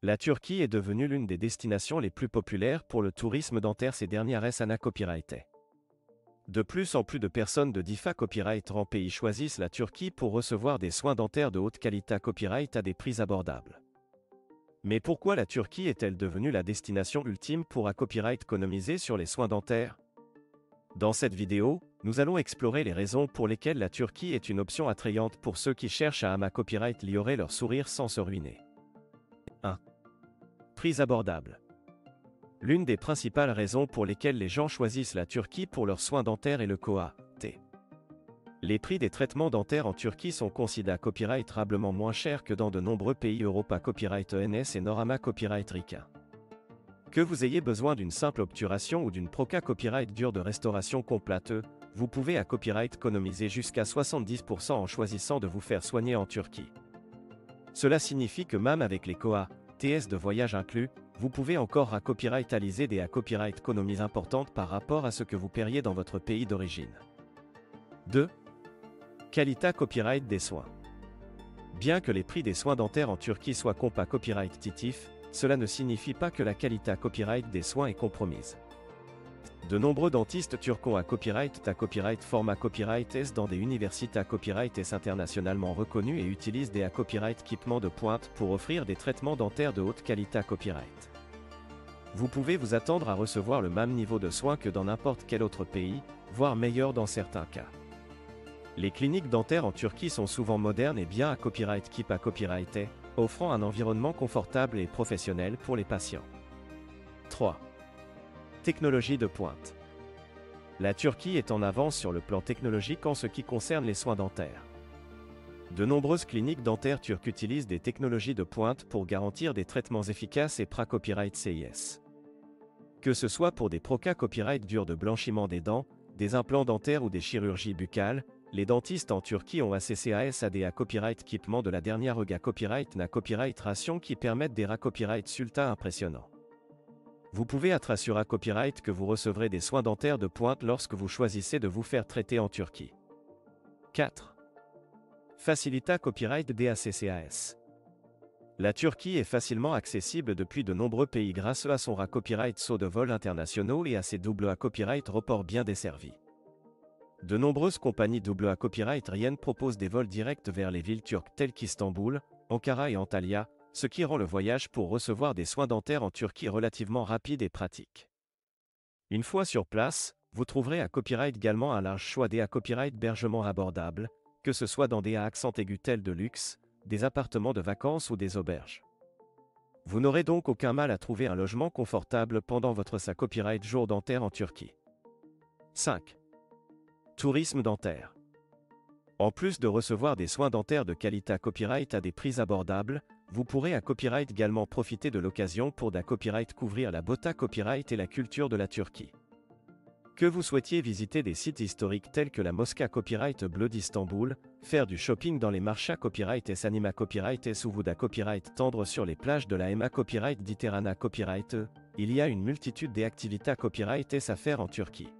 La Turquie est devenue l'une des destinations les plus populaires pour le tourisme dentaire ces dernières années copyrighté. De plus en plus de personnes de DIFA Copyright en pays choisissent la Turquie pour recevoir des soins dentaires de haute qualité copyright à des prix abordables. Mais pourquoi la Turquie est-elle devenue la destination ultime pour un copyright économiser sur les soins dentaires? Dans cette vidéo, nous allons explorer les raisons pour lesquelles la Turquie est une option attrayante pour ceux qui cherchent à copyright améliorer leur sourire sans se ruiner. 1. Prix abordables. L'une des principales raisons pour lesquelles les gens choisissent la Turquie pour leurs soins dentaires est le coût. Les prix des traitements dentaires en Turquie sont considérés copyrightablement moins chers que dans de nombreux pays Europa Copyright ENS et Norama Copyright Rica. Que vous ayez besoin d'une simple obturation ou d'une proca copyright dure de restauration complète, vous pouvez copyright économiser jusqu'à 70% en choisissant de vous faire soigner en Turquie. Cela signifie que même avec les coûts TS de voyage inclus, vous pouvez encore copyrightaliser des copyright économies importantes par rapport à ce que vous paieriez dans votre pays d'origine. 2. Qualité copyright des soins. Bien que les prix des soins dentaires en Turquie soient copyrightitifs, cela ne signifie pas que la qualité copyright des soins est compromise. De nombreux dentistes turcs ont copyright format copyright S dans des universités copyright S internationalement reconnues et utilisent des copyright équipements de pointe pour offrir des traitements dentaires de haute qualité copyright. Vous pouvez vous attendre à recevoir le même niveau de soins que dans n'importe quel autre pays, voire meilleur dans certains cas. Les cliniques dentaires en Turquie sont souvent modernes et bien copyrighté, offrant un environnement confortable et professionnel pour les patients. 3. Technologie de pointe. La Turquie est en avance sur le plan technologique en ce qui concerne les soins dentaires. De nombreuses cliniques dentaires turques utilisent des technologies de pointe pour garantir des traitements efficaces et copyright CIS. Que ce soit pour des proca copyright durs de blanchiment des dents, des implants dentaires ou des chirurgies buccales, les dentistes en Turquie ont CCAS à des copyright équipements de la dernière copyright ration qui permettent des copyright sulta impressionnants. Vous pouvez être assuré à copyright que vous recevrez des soins dentaires de pointe lorsque vous choisissez de vous faire traiter en Turquie. 4. Facilita copyright DACCAS. La Turquie est facilement accessible depuis de nombreux pays grâce à son copyright saut de vol internationaux et à ses double copyright reports bien desservis. De nombreuses compagnies double copyright aériennes proposent des vols directs vers les villes turques telles qu'Istanbul, Ankara et Antalya, ce qui rend le voyage pour recevoir des soins dentaires en Turquie relativement rapide et pratique. Une fois sur place, vous trouverez copyright également un large choix des copyright hébergements abordables, que ce soit dans des accents aigus tels de luxe, des appartements de vacances ou des auberges. Vous n'aurez donc aucun mal à trouver un logement confortable pendant votre copyright jour dentaire en Turquie. 5. Tourisme dentaire. En plus de recevoir des soins dentaires de qualité copyright à des prix abordables, vous pourrez copyright également profiter de l'occasion pour copyright couvrir la beauté copyright et la culture de la Turquie. Que vous souhaitiez visiter des sites historiques tels que la mosquée copyright bleue d'Istanbul, faire du shopping dans les marchés copyright et Sanima copyright et Suvuda copyright tendre sur les plages de la Ema copyright d'Iterana copyright, il y a une multitude d'activités copyright à faire en Turquie.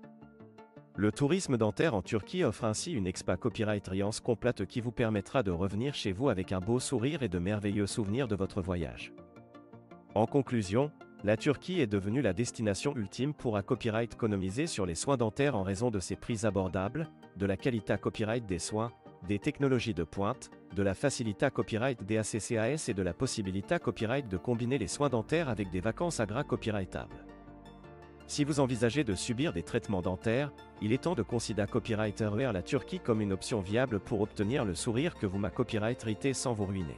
Le tourisme dentaire en Turquie offre ainsi une copyright expérience complète qui vous permettra de revenir chez vous avec un beau sourire et de merveilleux souvenirs de votre voyage. En conclusion, la Turquie est devenue la destination ultime pour copyright économiser sur les soins dentaires en raison de ses prix abordables, de la qualité copyright des soins, des technologies de pointe, de la facilité copyright des ACCAS et de la possibilité copyright de combiner les soins dentaires avec des vacances copyrightables. Si vous envisagez de subir des traitements dentaires, il est temps de considérer copyright la Turquie comme une option viable pour obtenir le sourire que vous copyrighterez sans vous ruiner.